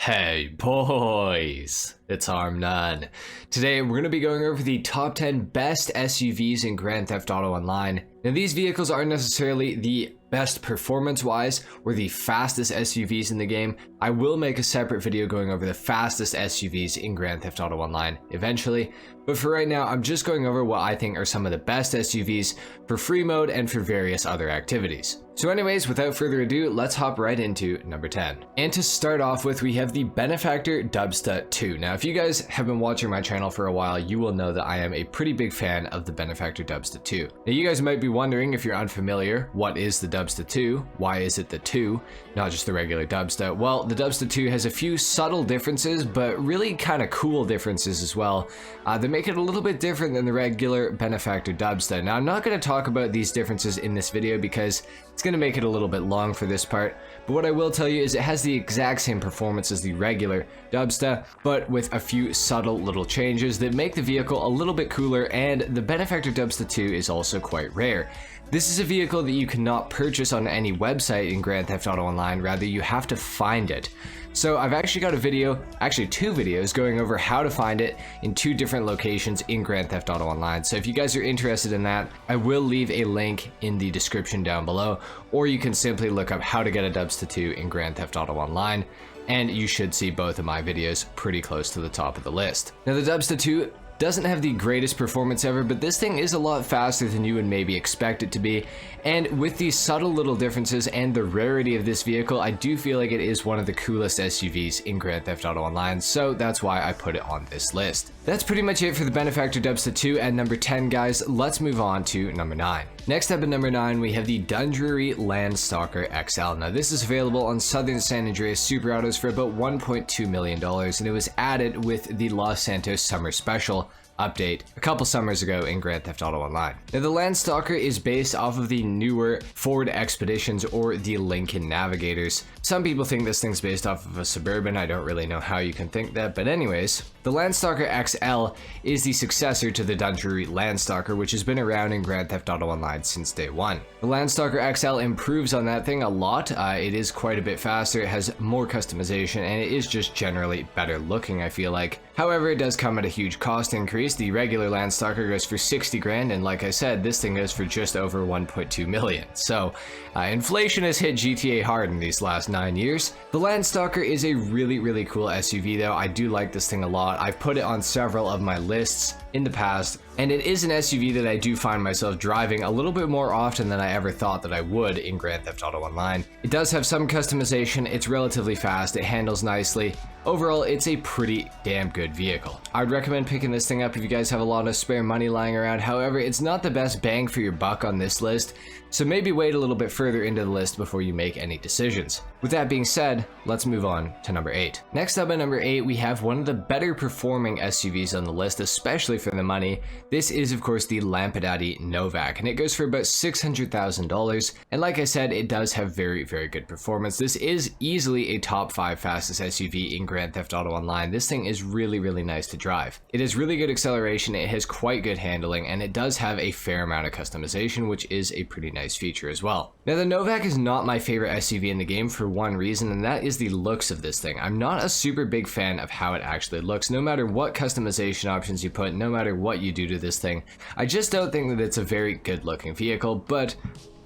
Hey boys, it's HarmNone. Today we're going to be going over the top 10 best SUVs in Grand Theft Auto Online. Now these vehicles aren't necessarily the best performance-wise or the fastest SUVs in the game. I will make a separate video going over the fastest SUVs in Grand Theft Auto Online eventually, but for right now I'm just going over what I think are some of the best SUVs for free mode and for various other activities. So anyways, without further ado, let's hop right into number 10. And to start off with, we have the Benefactor Dubsta 2. Now if you guys have been watching my channel for a while, you will know that I am a pretty big fan of the Benefactor Dubsta 2. Now you guys might be wondering, if you're unfamiliar, what is the Dubsta 2? Why is it the 2, not just the regular Dubsta? Well, the Dubsta 2 has a few subtle differences, but really kind of cool differences as well, that make it a little bit different than the regular Benefactor Dubsta. Now I'm not going to talk about these differences in this video because it's going to make it a little bit long for this part, but what I will tell you is it has the exact same performance as the regular Dubsta, but with a few subtle little changes that make the vehicle a little bit cooler, and the Benefactor Dubsta 2 is also quite rare. This is a vehicle that you cannot purchase on any website in Grand Theft Auto Online, rather you have to find it. So I've actually got a video, actually two videos, going over how to find it in two different locations in Grand Theft Auto Online. So if you guys are interested in that, I will leave a link in the description down below, or you can simply look up how to get a Dubsta 2 in Grand Theft Auto Online, and you should see both of my videos pretty close to the top of the list. Now the Dubsta 2 doesn't have the greatest performance ever, but this thing is a lot faster than you would maybe expect it to be, and with these subtle little differences and the rarity of this vehicle, I do feel like it is one of the coolest SUVs in Grand Theft Auto Online, so that's why I put it on this list. That's pretty much it for the Benefactor Dubsta 2 at number 10, guys. Let's move on to number 9. Next up at number 9, we have the Dundreary Landstalker XL. Now this is available on Southern San Andreas Super Autos for about $1.2 million, and it was added with the Los Santos Summer Special update a couple summers ago in Grand Theft Auto Online. Now the Landstalker is based off of the newer Ford Expeditions or the Lincoln Navigators. Some people think this thing's based off of a Suburban. I don't really know how you can think that, but anyways, the Landstalker XL is the successor to the Dundreary Landstalker, which has been around in Grand Theft Auto Online since day one. The Landstalker XL improves on that thing a lot. It is quite a bit faster, it has more customization, and it is just generally better looking, I feel like. However, it does come at a huge cost increase. The regular Landstalker goes for 60 grand, and like I said, this thing goes for just over 1.2 million. So inflation has hit GTA hard in these last 9 years. The Landstalker is a really cool SUV though. I do like this thing a lot. I've put it on several of my lists in the past, and it is an SUV that I do find myself driving a little bit more often than I ever thought that I would in Grand Theft Auto Online. It does have some customization, it's relatively fast, it handles nicely. Overall, it's a pretty damn good vehicle. I would recommend picking this thing up if you guys have a lot of spare money lying around. However, it's not the best bang for your buck on this list, so maybe wait a little bit further into the list before you make any decisions. With that being said, let's move on to number 8. Next up at number 8, we have one of the better performing SUVs on the list, especially for the money. This is of course the Lampadati Novak, and it goes for about $600,000, and like I said, it does have very good performance. This is easily a top 5 fastest SUV in Grand Theft Auto Online. This thing is really nice to drive. It has really good acceleration, it has quite good handling, and it does have a fair amount of customization, which is a pretty nice feature as well. Now the Novak is not my favorite SUV in the game for one reason, and that is the looks of this thing. I'm not a super big fan of how it actually looks, no matter what customization options you put, no matter what you do to this thing. I just don't think that it's a very good looking vehicle, but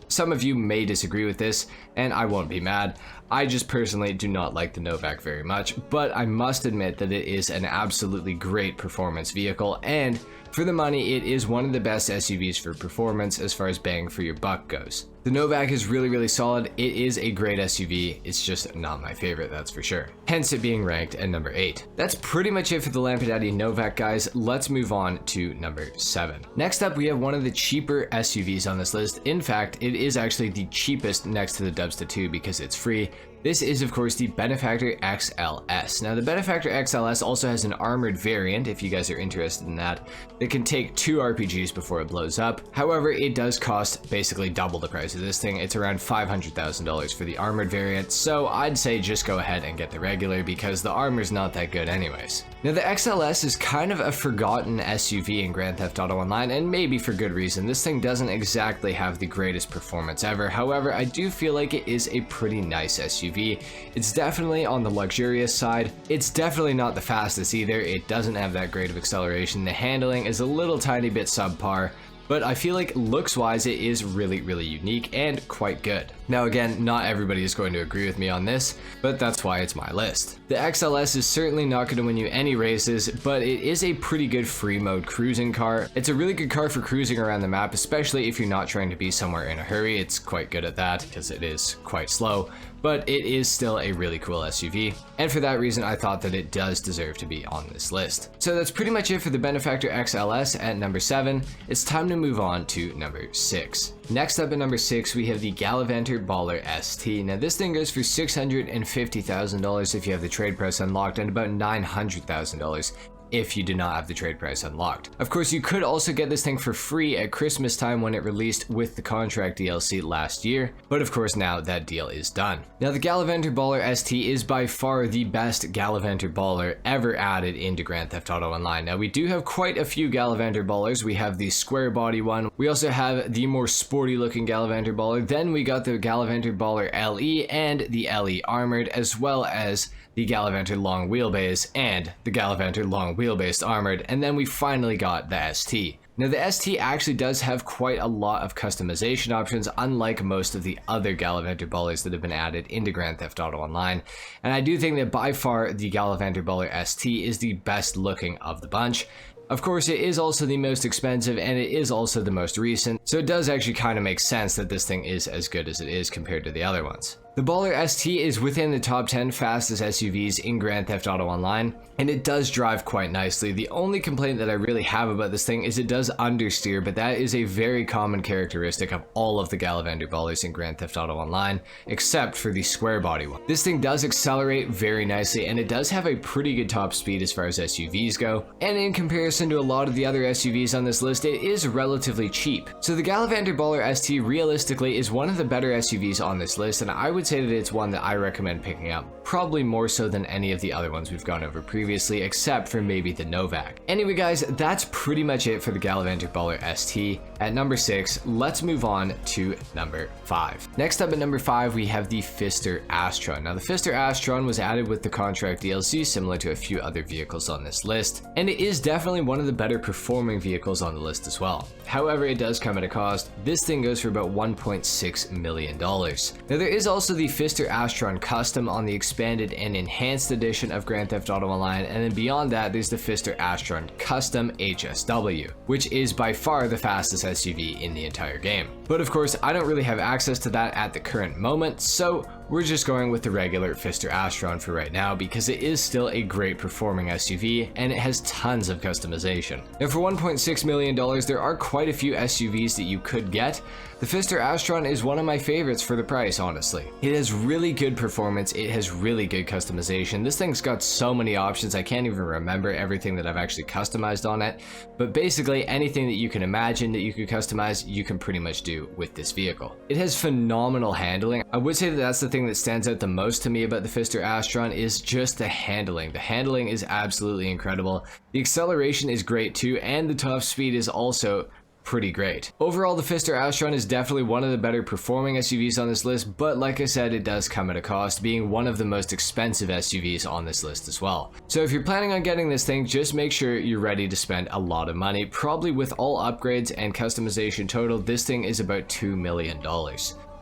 some of you may disagree with this, and I won't be mad. I just personally do not like the Novak very much, but I must admit that it is an absolutely great performance vehicle, and for the money, it is one of the best SUVs for performance as far as bang for your buck goes. The Novak is really solid. It is a great SUV. It's just not my favorite, that's for sure. Hence it being ranked at number 8. That's pretty much it for the Lampadati Novak, guys. Let's move on to number 7. Next up, we have one of the cheaper SUVs on this list. In fact, it is actually the cheapest next to the Dubsta 2 because it's free. This is of course the Benefactor XLS. Now the Benefactor XLS also has an armored variant, if you guys are interested in that can take 2 RPGs before it blows up. However, it does cost basically double the price of this thing. It's around $500,000 for the armored variant, so I'd say just go ahead and get the regular because the armor's not that good anyways. Now the XLS is kind of a forgotten SUV in Grand Theft Auto Online, and maybe for good reason. This thing doesn't exactly have the greatest performance ever. However, I do feel like it is a pretty nice SUV. SUV. It's definitely on the luxurious side. It's definitely not the fastest either. It doesn't have that great of acceleration. The handling is a little tiny bit subpar, but I feel like looks-wise it is really unique and quite good. Now again, not everybody is going to agree with me on this, but that's why it's my list. The XLS is certainly not going to win you any races, but it is a pretty good free mode cruising car. It's a really good car for cruising around the map, especially if you're not trying to be somewhere in a hurry. It's quite good at that because it is quite slow, but it is still a really cool SUV, and for that reason I thought that it does deserve to be on this list. So that's pretty much it for the Benefactor XLS at number 7. It's time to move on to number 6. Next up at number 6, we have the Gallivanter Baller ST. Now this thing goes for $650,000 if you have the trade price unlocked, and about $900,000 if you do not have the trade price unlocked. Of course, you could also get this thing for free at Christmas time when it released with the contract DLC last year, but of course now that deal is done. Now the Gallivanter Baller ST is by far the best Gallivanter Baller ever added into Grand Theft Auto Online. Now we do have quite a few Gallivanter Ballers. We have the square body one, we also have the more sporty looking Gallivanter Baller, then we got the Gallivanter Baller LE and the LE Armored, as well as the Gallivanter Long Wheelbase and the Gallivanter Long Wheelbase Armored, and then we finally got the ST. Now the ST actually does have quite a lot of customization options, unlike most of the other Gallivanter Ballers that have been added into Grand Theft Auto Online, and I do think that by far the Gallivanter Baller ST is the best looking of the bunch. Of course, it is also the most expensive and it is also the most recent, so it does actually kind of make sense that this thing is as good as it is compared to the other ones. The Baller ST is within the top 10 fastest SUVs in Grand Theft Auto Online, and it does drive quite nicely. The only complaint that I really have about this thing is it does understeer, but that is a very common characteristic of all of the Gallivanter Ballers in Grand Theft Auto Online, except for the square body one. This thing does accelerate very nicely, and it does have a pretty good top speed as far as SUVs go, and in comparison to a lot of the other SUVs on this list, it is relatively cheap. So the Gallivanter Baller ST realistically is one of the better SUVs on this list, and I would say that it's one that I recommend picking up, probably more so than any of the other ones we've gone over previously, except for maybe the Novak. Anyway guys, that's pretty much it for the Gallivanter Baller ST. At number 6, let's move on to number 5. Next up at number 5, we have the Fister Astron. Now the Fister Astron was added with the contract DLC, similar to a few other vehicles on this list, and it is definitely one of the better performing vehicles on the list as well. However, it does come at a cost. This thing goes for about $1.6 million. Now there is also the Fister Astron Custom on the expanded and enhanced edition of Grand Theft Auto Online, and then beyond that there's the Fister Astron Custom HSW, which is by far the fastest SUV in the entire game. But of course, I don't really have access to that at the current moment, so we're just going with the regular Fister Astron for right now because it is still a great performing SUV and it has tons of customization. Now for $1.6 million, there are quite a few SUVs that you could get. The Fister Astron is one of my favorites for the price, honestly. It has really good performance, it has really good customization. This thing's got so many options, I can't even remember everything that I've actually customized on it, but basically anything that you can imagine that you could customize, you can pretty much do with this vehicle. It has phenomenal handling. I would say that that's the thing that stands out the most to me about the Fister Astron is just the handling. The handling is absolutely incredible. The acceleration is great too, and the top speed is also pretty great. Overall, the Fister Astron is definitely one of the better performing SUVs on this list, but like I said, it does come at a cost, being one of the most expensive SUVs on this list as well. So if you're planning on getting this thing, just make sure you're ready to spend a lot of money. Probably with all upgrades and customization total, this thing is about $2 million.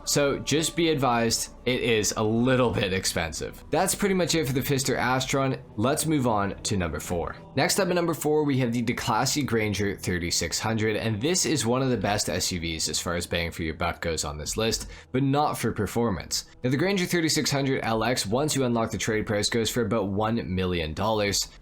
So just be advised, it is a little bit expensive. That's pretty much it for the Fister Astron. Let's move on to number 4. Next up at number 4, we have the Declassy Granger 3600, and this is one of the best SUVs as far as bang for your buck goes on this list, but not for performance. Now the Granger 3600 LX, once you unlock the trade price, goes for about $1 million,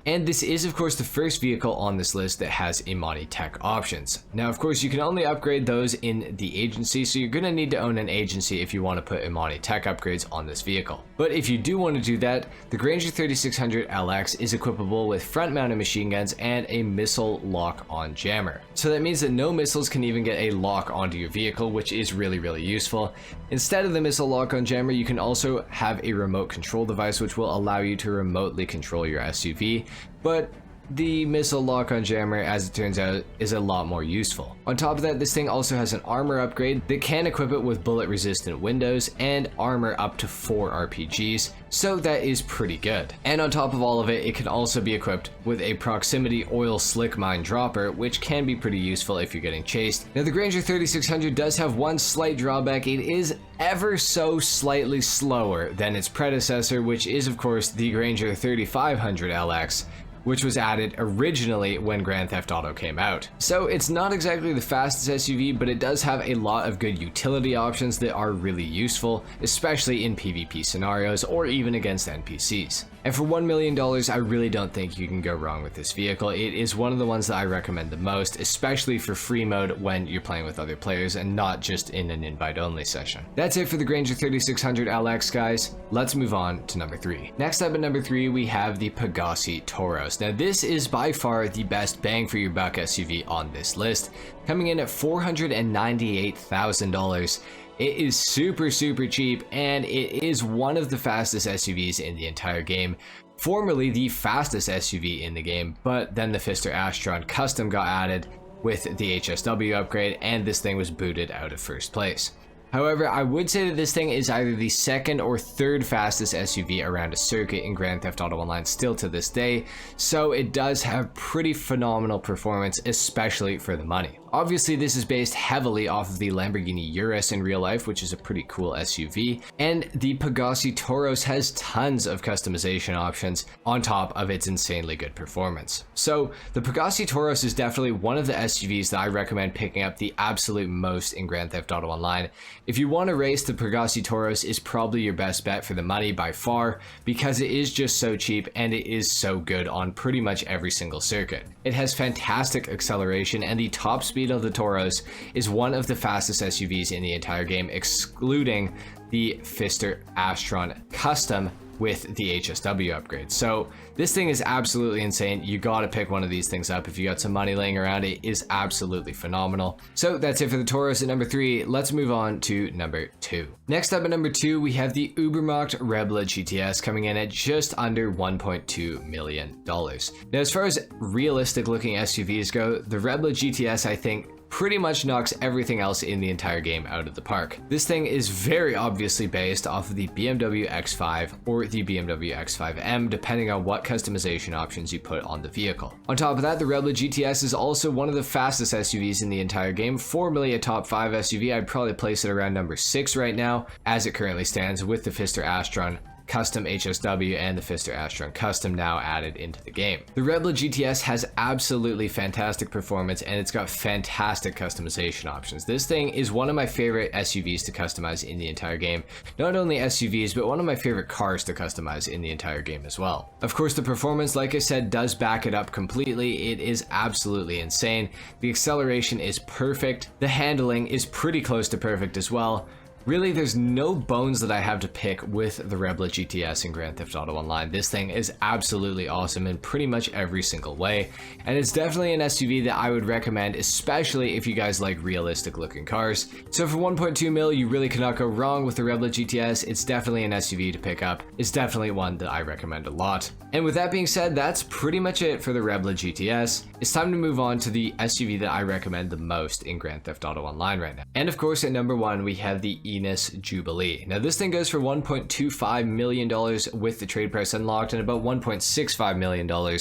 and this is of course the first vehicle on this list that has Imani Tech options. Now of course you can only upgrade those in the agency, so you're going to need to own an agency if you want to put Imani Tech upgrades on this vehicle. But if you do want to do that, the Granger 3600 LX is equipable with front-mounted machine guns and a missile lock-on jammer. So that means that no missiles can even get a lock onto your vehicle, which is really useful. Instead of the missile lock-on jammer, you can also have a remote control device which will allow you to remotely control your SUV, but the missile lock-on jammer, as it turns out, is a lot more useful. On top of that, this thing also has an armor upgrade that can equip it with bullet-resistant windows and armor up to 4 RPGs, so that is pretty good. And on top of all of it, it can also be equipped with a proximity oil slick mine dropper, which can be pretty useful if you're getting chased. Now, the Granger 3600 does have one slight drawback. It is ever so slightly slower than its predecessor, which is of course the Granger 3500 LX, which was added originally when Grand Theft Auto came out. So it's not exactly the fastest SUV, but it does have a lot of good utility options that are really useful, especially in PvP scenarios or even against NPCs. And for $1 million, I really don't think you can go wrong with this vehicle. It is one of the ones that I recommend the most, especially for free mode when you're playing with other players and not just in an invite-only session. That's it for the Granger 3600 LX, guys. Let's move on to number 3. Next up at number 3, we have the Pegassi Toros. Now, this is by far the best bang for your buck SUV on this list, coming in at $498,000. It is super cheap, and it is one of the fastest SUVs in the entire game. Formerly the fastest SUV in the game, but then the Pfister Astron Custom got added with the HSW upgrade, and this thing was booted out of first place. However, I would say that this thing is either the second or third fastest SUV around a circuit in Grand Theft Auto Online still to this day, so it does have pretty phenomenal performance, especially for the money. Obviously, this is based heavily off of the Lamborghini Urus in real life, which is a pretty cool SUV, and the Pegassi Toros has tons of customization options on top of its insanely good performance. So the Pegassi Toros is definitely one of the SUVs that I recommend picking up the absolute most in Grand Theft Auto Online. If you want to race, the Pegassi Toros is probably your best bet for the money by far, because it is just so cheap and it is so good on pretty much every single circuit. It has fantastic acceleration, and the top speed of the Toros is one of the fastest SUVs in the entire game, excluding the Pfister Astron Custom with the HSW upgrade. So this thing is absolutely insane. You gotta pick one of these things up if you got some money laying around. It is absolutely phenomenal. So that's it for the Toros at number 3. Let's move on to number 2. Next up at number 2, we have the Ubermacht Rebla GTS coming in at just under $1.2 million. Now, as far as realistic looking SUVs go, the Rebla GTS, I think, pretty much knocks everything else in the entire game out of the park. This thing is very obviously based off of the BMW X5 or the BMW X5M, depending on what customization options you put on the vehicle. On top of that, the Rebla GTS is also one of the fastest SUVs in the entire game. Formerly a top 5 SUV, I'd probably place it around number 6 right now, as it currently stands with the Pfister Astron Custom HSW and the Pfister Astron Custom now added into the game. The Rebla GTS has absolutely fantastic performance, and it's got fantastic customization options. This thing is one of my favorite SUVs to customize in the entire game. Not only SUVs, but one of my favorite cars to customize in the entire game as well. Of course, the performance, like I said, does back it up completely. It is absolutely insane. The acceleration is perfect. The handling is pretty close to perfect as well. Really, there's no bones that I have to pick with the Rebla GTS in Grand Theft Auto Online. This thing is absolutely awesome in pretty much every single way, and it's definitely an SUV that I would recommend, especially if you guys like realistic looking cars. So for 1.2 mil, you really cannot go wrong with the Rebla GTS. It's definitely an SUV to pick up. It's definitely one that I recommend a lot. And with that being said, that's pretty much it for the Rebla GTS. It's time to move on to the SUV that I recommend the most in Grand Theft Auto Online right now. And of course, at number 1, we have the EST Jubilee. Now, this thing goes for $1.25 million with the trade price unlocked, and about $1.65 million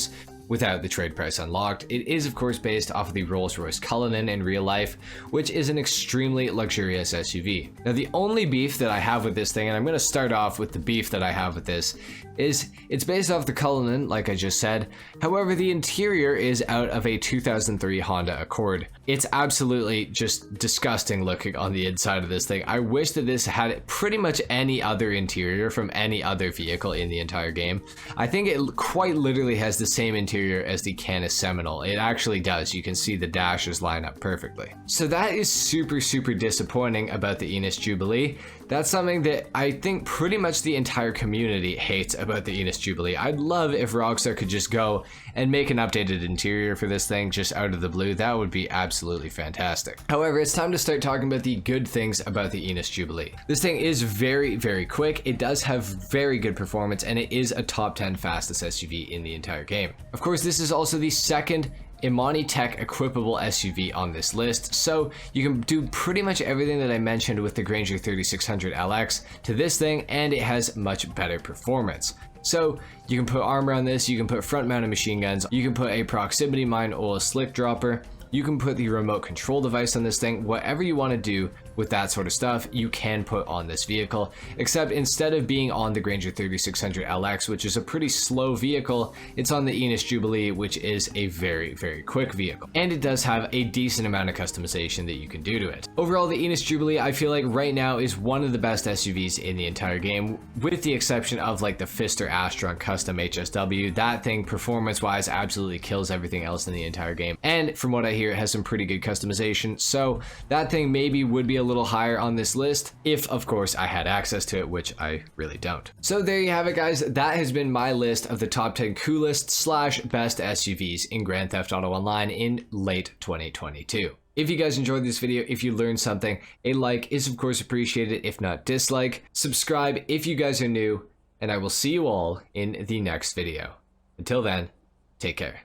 without the trade price unlocked. It is of course based off of the Rolls-Royce Cullinan in real life, which is an extremely luxurious SUV. Now, the only beef that I have with this thing, and I'm going to start off with the beef that I have with this, is it's based off the Cullinan, like I just said. However, the interior is out of a 2003 Honda Accord. It's absolutely just disgusting looking on the inside of this thing. I wish that this had pretty much any other interior from any other vehicle in the entire game. I think it quite literally has the same interior as the Canis Seminole. It actually does. You can see the dashes line up perfectly. So that is super disappointing about the EST Jubilee. That's something that I think pretty much the entire community hates about the EST Jubilee. I'd love if Rockstar could just go and make an updated interior for this thing just out of the blue. That would be absolutely fantastic. However, it's time to start talking about the good things about the EST Jubilee. This thing is very, very quick. It does have very good performance, and it is a top 10 fastest SUV in the entire game. Of course, this is also the second Imani Tech equipable SUV on this list, so you can do pretty much everything that I mentioned with the Grainger 3600 LX to this thing, and it has much better performance. So you can put armor on this, you can put front mounted machine guns, you can put a proximity mine or a slick dropper, you can put the remote control device on this thing. Whatever you want to do with that sort of stuff, you can put on this vehicle, except instead of being on the Grainger 3600 LX, which is a pretty slow vehicle, it's on the EST Jubilee, which is a very, very quick vehicle. And it does have a decent amount of customization that you can do to it. Overall, the EST Jubilee, I feel like right now is one of the best SUVs in the entire game, with the exception of like the Pfister Astron Custom HSW. That thing, performance-wise, absolutely kills everything else in the entire game. And from what I hear, it has some pretty good customization, so that thing maybe would be a little higher on this list if, of course, I had access to it, which I really don't. So there you have it, guys. That has been my list of the top 10 coolest / best SUVs in Grand Theft Auto Online in late 2022. If you guys enjoyed this video, if you learned something, a like is of course appreciated, if not dislike. Subscribe if you guys are new, and I will see you all in the next video. Until then, take care.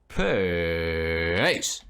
Peace.